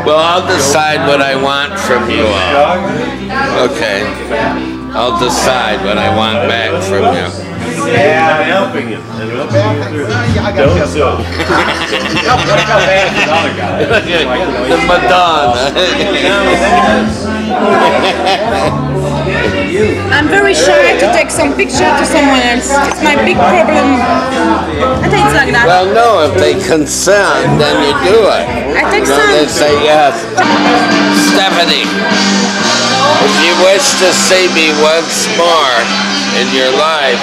Well, I'll decide what I want from you all. Okay. I'll decide what I want back from you. Yeah, I'm helping him. Don't so. The Madonna. I'm very shy to take some picture to someone else. It's my big problem. I think it's like that. Well, no, if they consent, then you do it. I think so. They say yes. Stephanie, if you wish to see me once more in your life,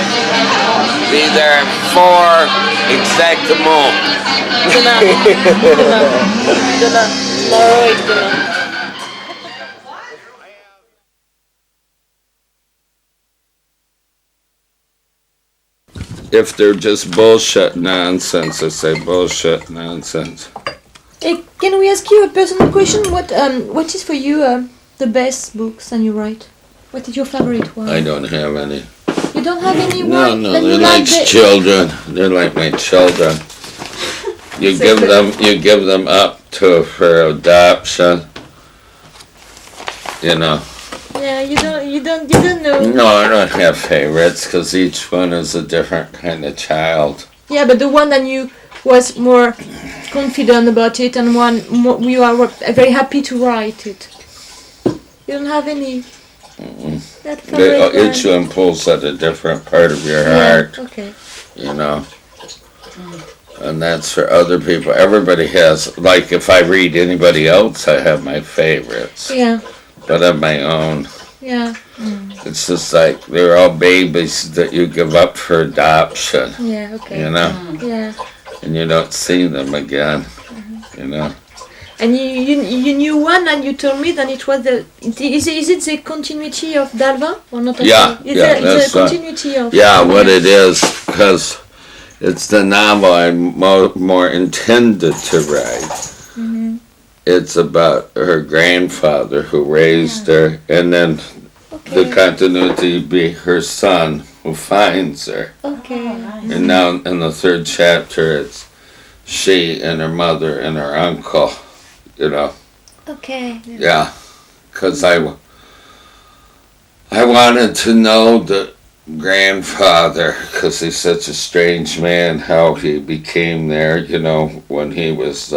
be there for exactement. Tomorrow it's gonna. If they're just bullshit nonsense, I say bullshit nonsense. Hey, can we ask you a personal question? What is for you the best books that you write? What is your favorite one? I don't have any. You don't have any No, one? no, that they're you like the- children. They're like my children. You give them up for adoption. You know. Yeah, you don't know. No, I don't have favorites because each one is a different kind of child. Yeah, but the one that you was more confident about it and one more, you are very happy to write it. You don't have any. That favorite one? Each one pulls at a different part of your Yeah, heart. okay. You know. And that's for other people. Everybody has, like if I read anybody else, I have my favorites. Yeah. But of my own. Yeah. It's just like they're all babies that you give up for adoption. Yeah. Okay. You know? Yeah. And you don't see them again. You know? And you knew one, and you told me that it was is it the continuity of Dalva or not? Yeah, yeah, it's the continuity of. Yeah, what it is, because it's the novel I'm more intended to write. Mm-hmm. It's about her grandfather who raised her, and then the continuity be her son who finds her. Okay. And now in the third chapter, it's she and her mother and her uncle, you know. Okay. Yeah, because I wanted to know the grandfather, because he's such a strange man, how he became there, you know, when he was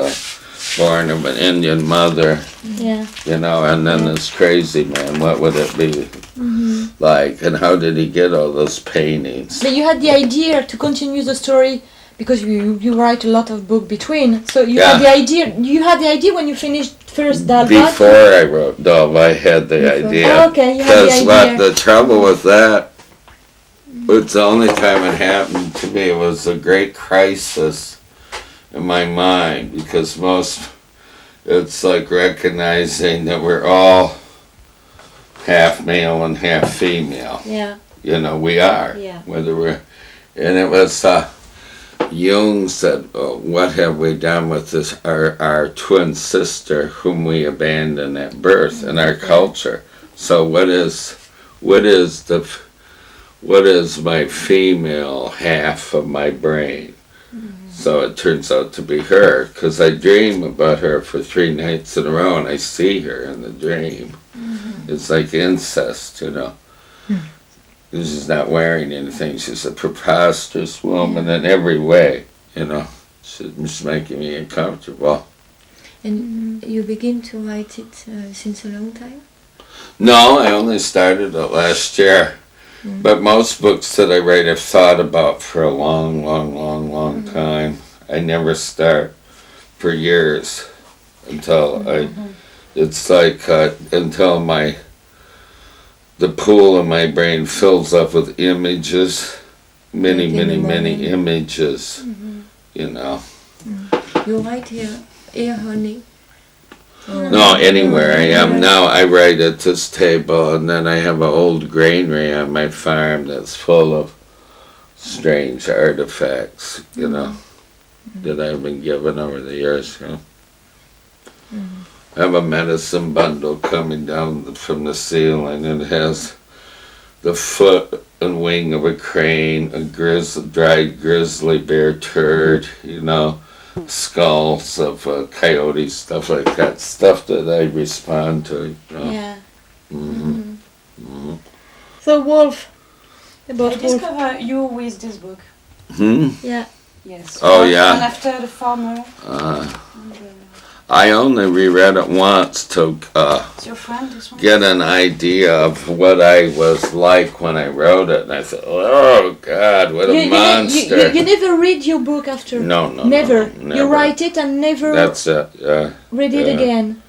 born of an Indian mother. Yeah. You know, and then this crazy man, what would it be like, and how did he get all those paintings? But you had the idea to continue the story because you write a lot of book between. So you had the idea. You had the idea when you finished first Dalva. Before I wrote Dove, I had the idea. Oh, okay, you had the idea. Because the trouble with that, it's the only time it happened to me. It was a great crisis in my mind, because it's like recognizing that we're all half male and half female. Yeah. You know, we are. Yeah. Whether we're, and it was Jung said, "What have we done with this? Our twin sister, whom we abandoned at birth, in our culture? So what is my female half of my brain?" So it turns out to be her, because I dream about her for 3 nights in a row, and I see her in the dream. It's like incest, you know. She's not wearing anything. She's a preposterous woman in every way, you know. She's making me uncomfortable. And you begin to write it since a long time? No, I only started it last year. But most books that I write I've thought about for a long time. I never start for years until it's like until the pool in my brain fills up with images, many images, you know. You write here only? No, anywhere I am now. I write at this table, and then I have an old granary on my farm that's full of strange artifacts, you know, that I've been given over the years. You know, I have a medicine bundle coming down from the ceiling, and it has the foot and wing of a crane, a dried grizzly bear turd, you know, skulls of coyotes, stuff like that, stuff that I respond to. You know? Yeah. Mm-hmm. Mm-hmm. So Wolf, I about Wolf. discovered you with this book. Yeah. Yes. Oh, And yeah. after the farmer. I only reread it once to It's your friend, this one? get an idea of what I was like when I wrote it, and I thought, oh God, what a monster! You never read your book after. No, no, Never. no, You write it and never That's it. Yeah. read it yeah. again.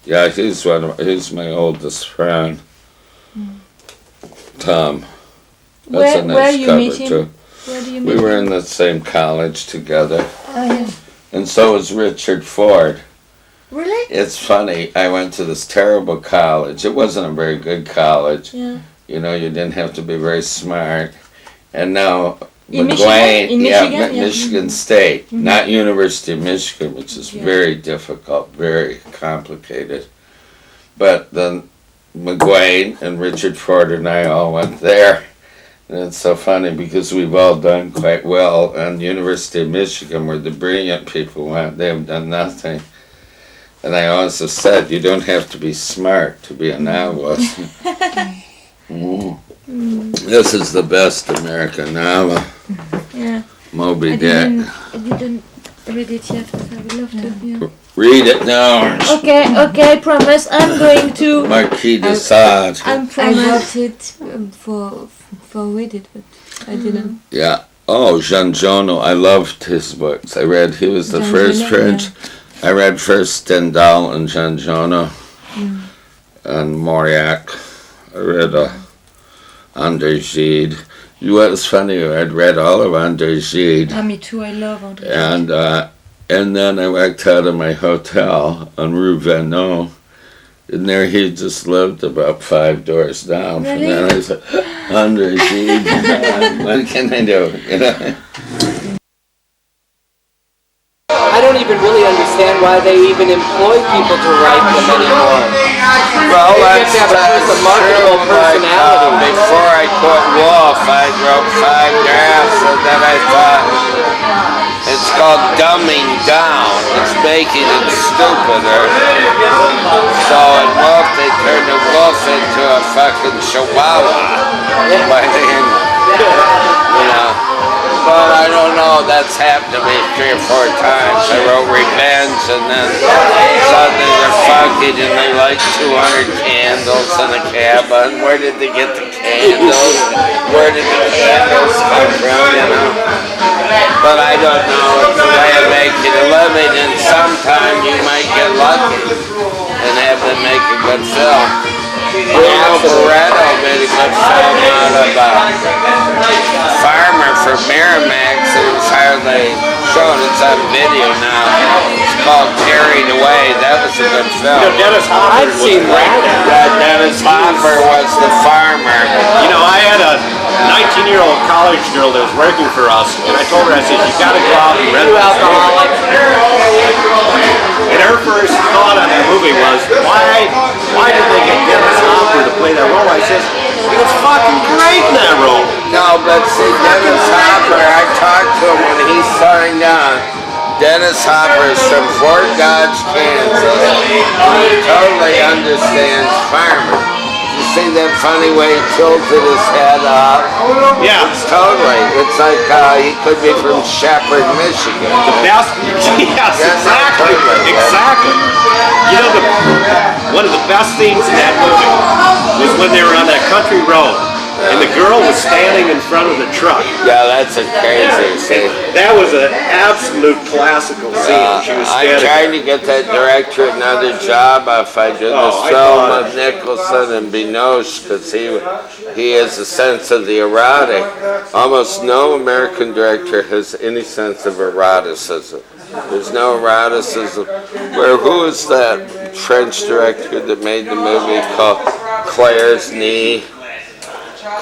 Yeah, he's my oldest friend. Tom. That's a nice where you cover meet him? too. Where do you We meet were him? in the same college together, Oh, yeah. and so was Richard Ford. Really? It's funny. I went to this terrible college. It wasn't a very good college. Yeah. You know, you didn't have to be very smart. And now In McGuane, Michigan? In Michigan? Yeah. Michigan State, not University of Michigan, which is very difficult, very complicated. But then McGuane and Richard Ford and I all went there. And it's so funny because we've all done quite well. And University of Michigan, where the brilliant people went, they have done nothing. And I also said, you don't have to be smart to be a novelist. This is the best American novel. Yeah. Moby I Dick. didn't read it yet, but I would love to. Yeah. Read it now. Okay, promise. I'm going to. Marquis de Sade. I'm I promise. bought it for read it, but I didn't. Yeah. Oh, Jean Jono. I loved his books. He was the Jean first Genet, French. I read first Stendhal and Jean Jono and Mauriac. I read André Gide. You know, it's funny, I'd read all of André Gide. Me too. I love André. And then I walked out of my hotel on Rue Vanneau, and there he just lived about 5 doors down from Really? that. I said, André Gide, what can I do? You know? I don't even really understand why they even employ people to write them anymore. Well, You have to have a marketable personality. Before I quit Wolf, I wrote 5 drafts, and then I thought, it's called dumbing down. It's making it stupider. So in Wolf, they turned the wolf into a fucking chihuahua. By the end, you know. But I don't know, that's happened to me 3 or 4 times. I wrote Revenge, and then suddenly they're fucking and they light 200 candles in a cabin. Where did they get the candles? Where did the candles come from, you know? But I don't know, it's a way of making a living, and sometime you might get lucky and have them make a good film. Bruno Barreto made a good film out of Farmer for Miramax. It was hardly shown. It's on video now. It's called Carried Away. That was a good film. You know, Dennis Hopper I've was seen that. Dennis Hopper was the farmer. You know, I had a 19-year-old college girl that was working for us, and I told her, I said, you got to go out and rent this movie. And her first thought on that movie was, why did they get Dennis Hopper to play that role? I said, he was fucking great in that role. No, but see, Dennis Hopper, I talked to him when he signed on. Dennis Hopper is from Fort Dodge, Kansas. He totally understands farmers. You see that funny way he tilted his head up? Yeah. It's totally. It's like he could be from Shepherd, Michigan. The best, yes, exactly. Exactly. You know, one of the best scenes in that movie was when they were on that country road, and the girl was standing in front of the truck. Yeah, that's a crazy scene. That was an absolute classical scene. She was I'm standing trying there. to get that director another job if I do this I film thought- with Nicholson and Binoche, because he has a sense of the erotic. Almost no American director has any sense of eroticism. There's no eroticism. Who is that French director that made the movie called Claire's Knee?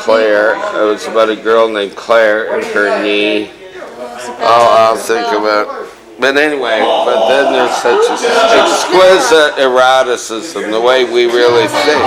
Claire. It was about a girl named Claire and her knee. I'll think about it. But anyway, but then there's such exquisite eroticism, the way we really think.